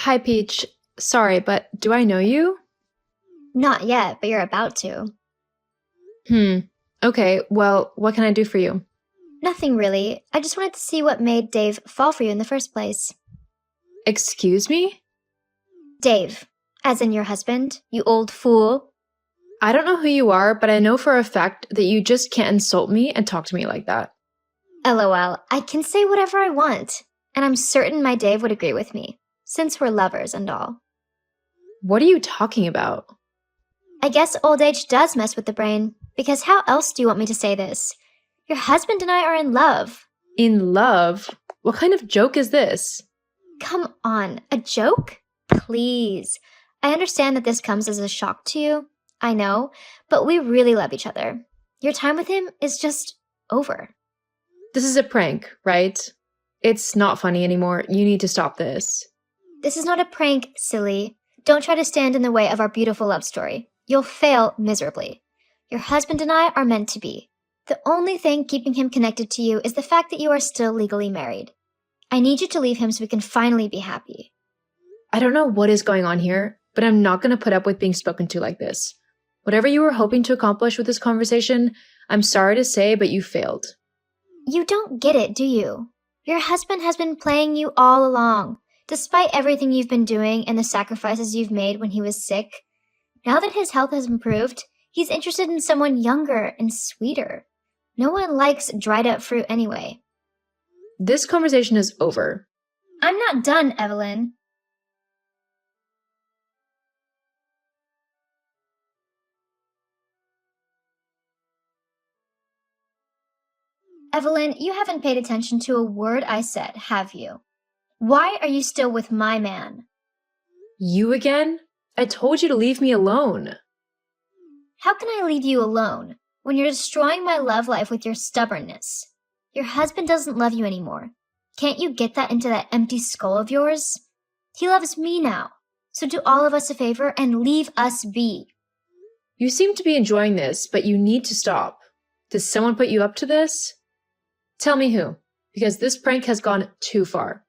Hi, Peach. Sorry, but do I know you? Not yet, but you're about to. Hmm. Okay, well, what can I do for you? Nothing really. I just wanted to see what made Dave fall for you in the first place. Excuse me? Dave, as in your husband, you old fool. I don't know who you are, but I know for a fact that you just can't insult me and talk to me like that. LOL, I can say whatever I want. And I'm certain my Dave would agree with me, since we're lovers and all. What are you talking about? I guess old age does mess with the brain, because how else do you want me to say this? Your husband and I are in love. In love? What kind of joke is this? Come on, a joke? Please. I understand that this comes as a shock to you. I know, but we really love each other. Your time with him is just over. This is a prank, right? It's not funny anymore. You need to stop this. This is not a prank, silly. Don't try to stand in the way of our beautiful love story. You'll fail miserably. Your husband and I are meant to be. The only thing keeping him connected to you is the fact that you are still legally married. I need you to leave him so we can finally be happy. I don't know what is going on here, but I'm not going to put up with being spoken to like this. Whatever you were hoping to accomplish with this conversation, I'm sorry to say, but you failed. You don't get it, do you? Your husband has been playing you all along, despite everything you've been doing and the sacrifices you've made when he was sick. Now that his health has improved, he's interested in someone younger and sweeter. No one likes dried up fruit anyway. This conversation is over. I'm not done, Evelyn. Evelyn, you haven't paid attention to a word I said, have you? Why are you still with my man? You again? I told you to leave me alone. How can I leave you alone when you're destroying my love life with your stubbornness? Your husband doesn't love you anymore. Can't you get that into that empty skull of yours? He loves me now. So do all of us a favor and leave us be. You seem to be enjoying this, but you need to stop. Does someone put you up to this? Tell me who, because this prank has gone too far.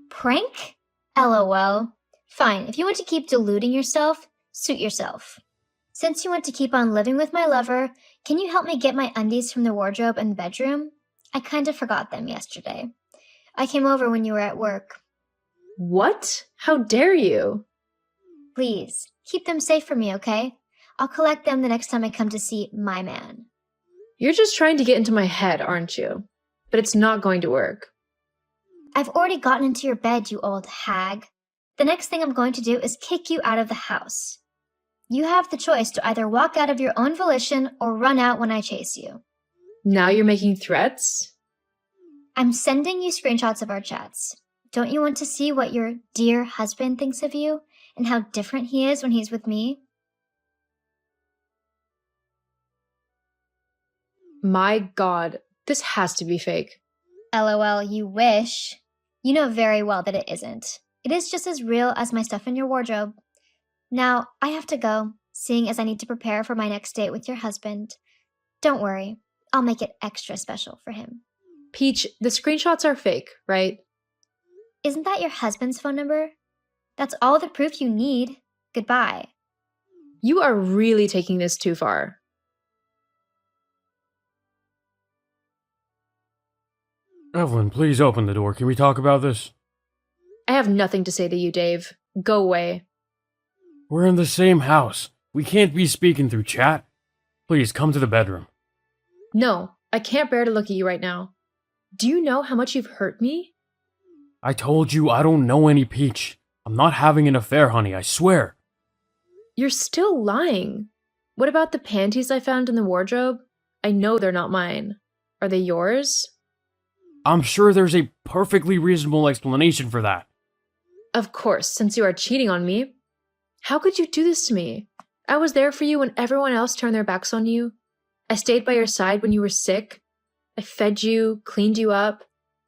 Prank? LOL. Fine, if you want to keep deluding yourself, suit yourself. Since you want to keep on living with my lover, can you help me get my undies from the wardrobe in the bedroom? I kind of forgot them yesterday. I came over when you were at work. What? How dare you? Please, keep them safe for me, okay? I'll collect them the next time I come to see my man. You're just trying to get into my head, aren't you? But it's not going to work. I've already gotten into your bed, you old hag. The next thing I'm going to do is kick you out of the house. You have the choice to either walk out of your own volition or run out when I chase you. Now you're making threats? I'm sending you screenshots of our chats. Don't you want to see what your dear husband thinks of you and how different he is when he's with me? My God, this has to be fake. LOL, you wish. You know very well that it isn't. It is just as real as my stuff in your wardrobe. Now, I have to go, seeing as I need to prepare for my next date with your husband. Don't worry, I'll make it extra special for him. Peach, the screenshots are fake, right? Isn't that your husband's phone number? That's all the proof you need. Goodbye. You are really taking this too far. Evelyn, please open the door. Can we talk about this? I have nothing to say to you, Dave. Go away. We're in the same house. We can't be speaking through chat. Please, come to the bedroom. No, I can't bear to look at you right now. Do you know how much you've hurt me? I told you I don't know any Peach. I'm not having an affair, honey, I swear. You're still lying. What about the panties I found in the wardrobe? I know they're not mine. Are they yours? I'm sure there's a perfectly reasonable explanation for that. Of course, since you are cheating on me. How could you do this to me? I was there for you when everyone else turned their backs on you. I stayed by your side when you were sick. I fed you, cleaned you up,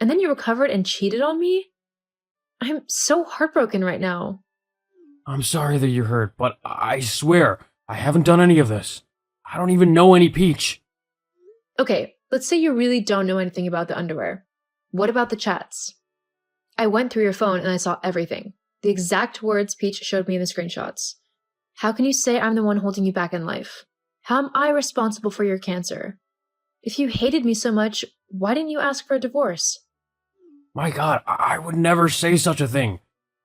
and then you recovered and cheated on me? I'm so heartbroken right now. I'm sorry that you're hurt, but I swear, I haven't done any of this. I don't even know any Peach. Okay, let's say you really don't know anything about the underwear. What about the chats? I went through your phone and I saw everything. The exact words Peach showed me in the screenshots. How can you say I'm the one holding you back in life? How am I responsible for your cancer? If you hated me so much, why didn't you ask for a divorce? My God, I would never say such a thing.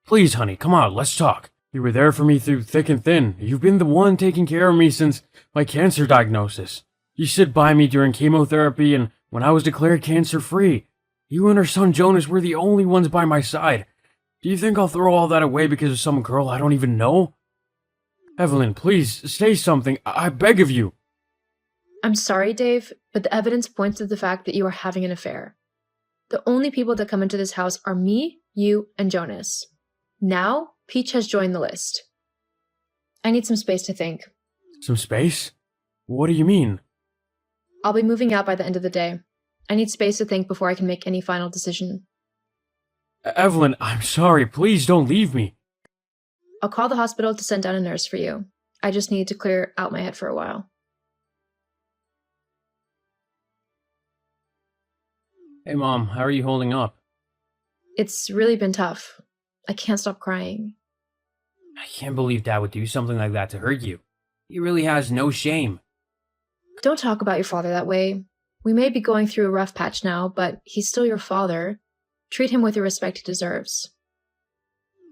Please, honey, come on, let's talk. You were there for me through thick and thin. You've been the one taking care of me since my cancer diagnosis. You stood by me during chemotherapy and when I was declared cancer-free. You and her son Jonas were the only ones by my side. Do you think I'll throw all that away because of some girl I don't even know? Evelyn, please, say something. I beg of you. I'm sorry, Dave, but the evidence points to the fact that you are having an affair. The only people that come into this house are me, you, and Jonas. Now, Peach has joined the list. I need some space to think. Some space? What do you mean? I'll be moving out by the end of the day. I need space to think before I can make any final decision. Evelyn, I'm sorry. Please don't leave me. I'll call the hospital to send down a nurse for you. I just need to clear out my head for a while. Hey, Mom, how are you holding up? It's really been tough. I can't stop crying. I can't believe Dad would do something like that to hurt you. He really has no shame. Don't talk about your father that way. We may be going through a rough patch now, but he's still your father. Treat him with the respect he deserves.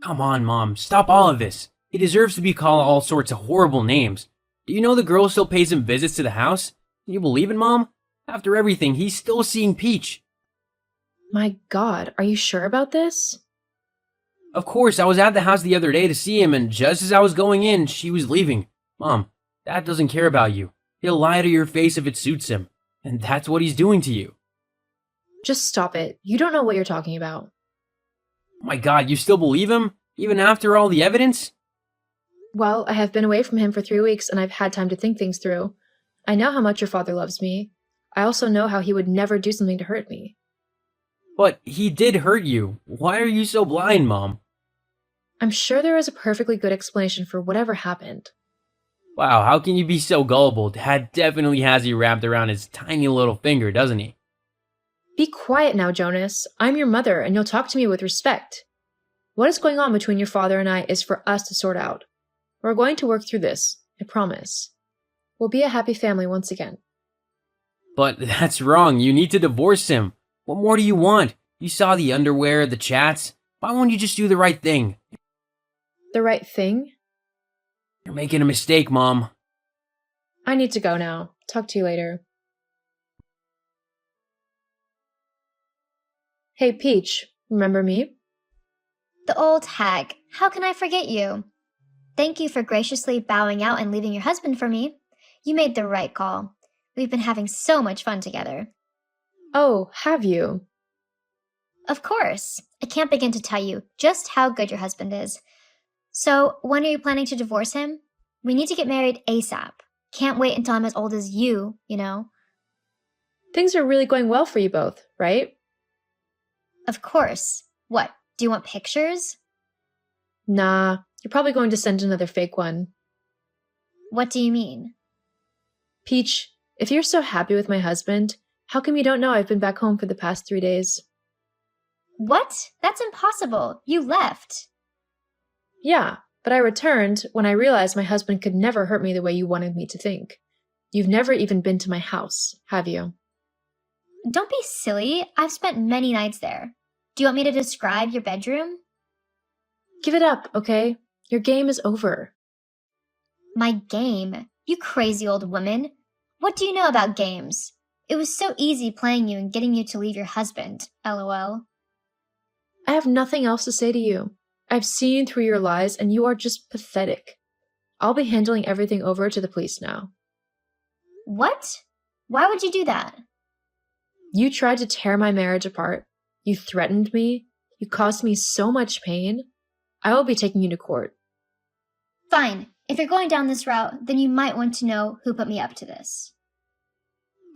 Come on, Mom, stop all of this. He deserves to be called all sorts of horrible names. Do you know the girl still pays him visits to the house? Can you believe it, Mom? After everything, he's still seeing Peach. My God, are you sure about this? Of course, I was at the house the other day to see him, and just as I was going in, she was leaving. Mom, Dad doesn't care about you. He'll lie to your face if it suits him. And that's what he's doing to you. Just stop it. You don't know what you're talking about. Oh my God, you still believe him? Even after all the evidence? Well, I have been away from him for 3 weeks, and I've had time to think things through. I know how much your father loves me. I also know how he would never do something to hurt me. But he did hurt you. Why are you so blind, Mom? I'm sure there is a perfectly good explanation for whatever happened. Wow, how can you be so gullible? Dad definitely has you wrapped around his tiny little finger, doesn't he? Be quiet now, Jonas. I'm your mother, and you'll talk to me with respect. What is going on between your father and I is for us to sort out. We're going to work through this, I promise. We'll be a happy family once again. But that's wrong. You need to divorce him. What more do you want? You saw the underwear, the chats. Why won't you just do the right thing? The right thing? You're making a mistake, Mom. I need to go now. Talk to you later. Hey, Peach, remember me? The old hag. How can I forget you? Thank you for graciously bowing out and leaving your husband for me. You made the right call. We've been having so much fun together. Oh, have you? Of course. I can't begin to tell you just how good your husband is. So, when are you planning to divorce him? We need to get married ASAP. Can't wait until I'm as old as you know. Things are really going well for you both, right? Of course. What, do you want pictures? Nah, you're probably going to send another fake one. What do you mean? Peach, if you're so happy with my husband, how come you don't know I've been back home for the past 3 days? What? That's impossible. You left. Yeah, but I returned when I realized my husband could never hurt me the way you wanted me to think. You've never even been to my house, have you? Don't be silly. I've spent many nights there. Do you want me to describe your bedroom? Give it up, okay? Your game is over. My game? You crazy old woman. What do you know about games? It was so easy playing you and getting you to leave your husband, LOL. I have nothing else to say to you. I've seen through your lies and you are just pathetic. I'll be handling everything over to the police now. What? Why would you do that? You tried to tear my marriage apart. You threatened me. You caused me so much pain. I will be taking you to court. Fine. If you're going down this route, then you might want to know who put me up to this.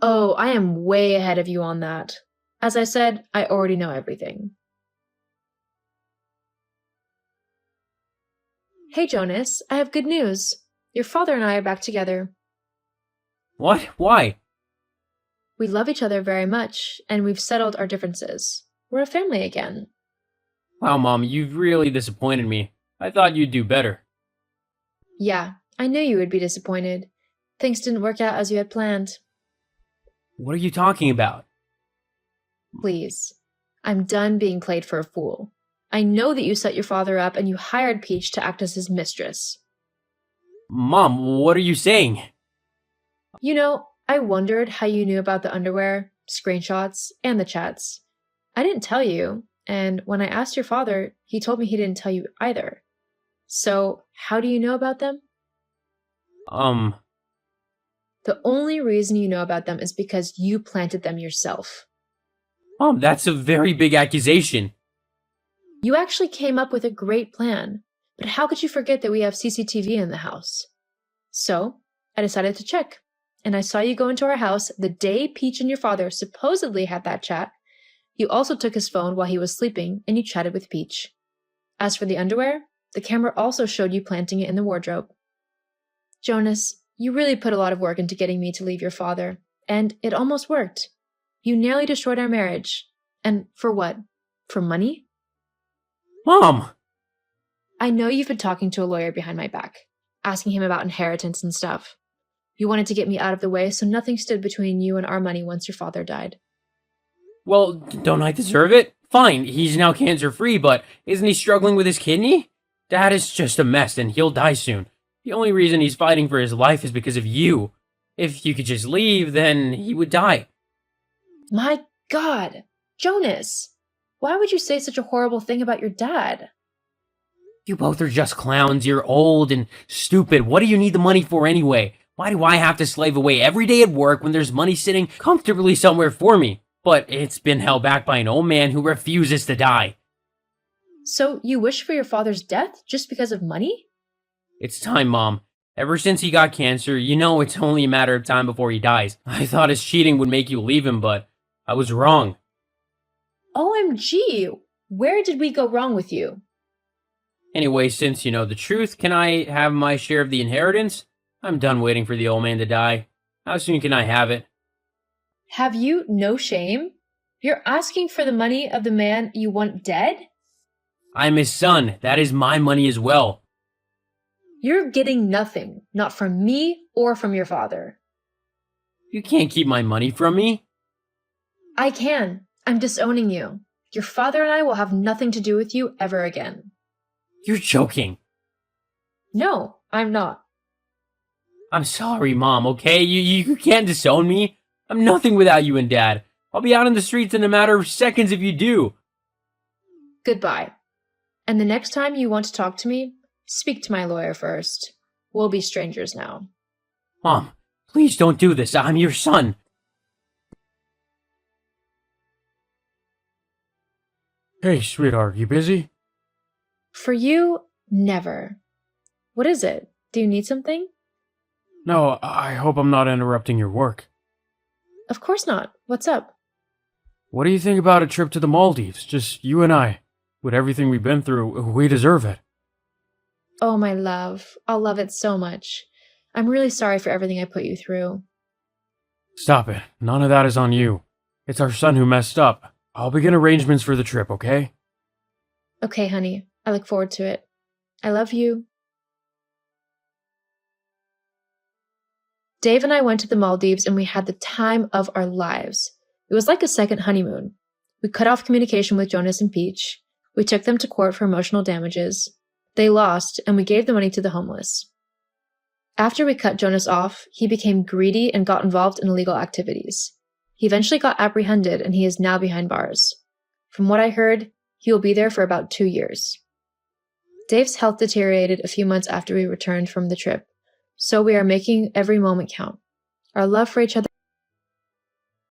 Oh, I am way ahead of you on that. As I said, I already know everything. Hey, Jonas, I have good news. Your father and I are back together. What? Why? We love each other very much, and we've settled our differences. We're a family again. Wow, Mom, you've really disappointed me. I thought you'd do better. Yeah, I knew you would be disappointed. Things didn't work out as you had planned. What are you talking about? Please. I'm done being played for a fool. I know that you set your father up and you hired Peach to act as his mistress. Mom, what are you saying? You know, I wondered how you knew about the underwear, screenshots, and the chats. I didn't tell you, and when I asked your father, he told me he didn't tell you either. So, how do you know about them? The only reason you know about them is because you planted them yourself. Mom, that's a very big accusation. You actually came up with a great plan, but how could you forget that we have CCTV in the house? So, I decided to check, and I saw you go into our house the day Peach and your father supposedly had that chat. You also took his phone while he was sleeping, and you chatted with Peach. As for the underwear, the camera also showed you planting it in the wardrobe. Jonas, you really put a lot of work into getting me to leave your father, and it almost worked. You nearly destroyed our marriage. And for what? For money? Mom! I know you've been talking to a lawyer behind my back, asking him about inheritance and stuff. You wanted to get me out of the way so nothing stood between you and our money once your father died. Well, don't I deserve it? Fine, he's now cancer-free, but isn't he struggling with his kidney? Dad is just a mess and he'll die soon. The only reason he's fighting for his life is because of you. If you could just leave, then he would die. My God! Jonas! Why would you say such a horrible thing about your dad? You both are just clowns. You're old and stupid. What do you need the money for anyway? Why do I have to slave away every day at work when there's money sitting comfortably somewhere for me? But it's been held back by an old man who refuses to die. So you wish for your father's death just because of money? It's time, Mom. Ever since he got cancer, you know it's only a matter of time before he dies. I thought his cheating would make you leave him, but I was wrong. OMG! Where did we go wrong with you? Anyway, since you know the truth, can I have my share of the inheritance? I'm done waiting for the old man to die. How soon can I have it? Have you no shame? You're asking for the money of the man you want dead? I'm his son. That is my money as well. You're getting nothing, not from me or from your father. You can't keep my money from me. I can. I'm disowning you. Your father and I will have nothing to do with you ever again. You're joking. No, I'm not. I'm sorry, Mom, okay? You can't disown me. I'm nothing without you and Dad. I'll be out in the streets in a matter of seconds if you do. Goodbye. And the next time you want to talk to me, speak to my lawyer first. We'll be strangers now. Mom, please don't do this. I'm your son. Hey, sweetheart, you busy? For you, never. What is it? Do you need something? No, I hope I'm not interrupting your work. Of course not. What's up? What do you think about a trip to the Maldives? Just you and I. With everything we've been through, we deserve it. Oh, my love. I'll love it so much. I'm really sorry for everything I put you through. Stop it. None of that is on you. It's our son who messed up. I'll begin arrangements for the trip, okay? Okay, honey. I look forward to it. I love you. Dave and I went to the Maldives and we had the time of our lives. It was like a second honeymoon. We cut off communication with Jonas and Peach. We took them to court for emotional damages. They lost, and we gave the money to the homeless. After we cut Jonas off, he became greedy and got involved in illegal activities. He eventually got apprehended, and he is now behind bars. From what I heard, he will be there for about 2 years. Dave's health deteriorated a few months after we returned from the trip, so we are making every moment count. Our love for each other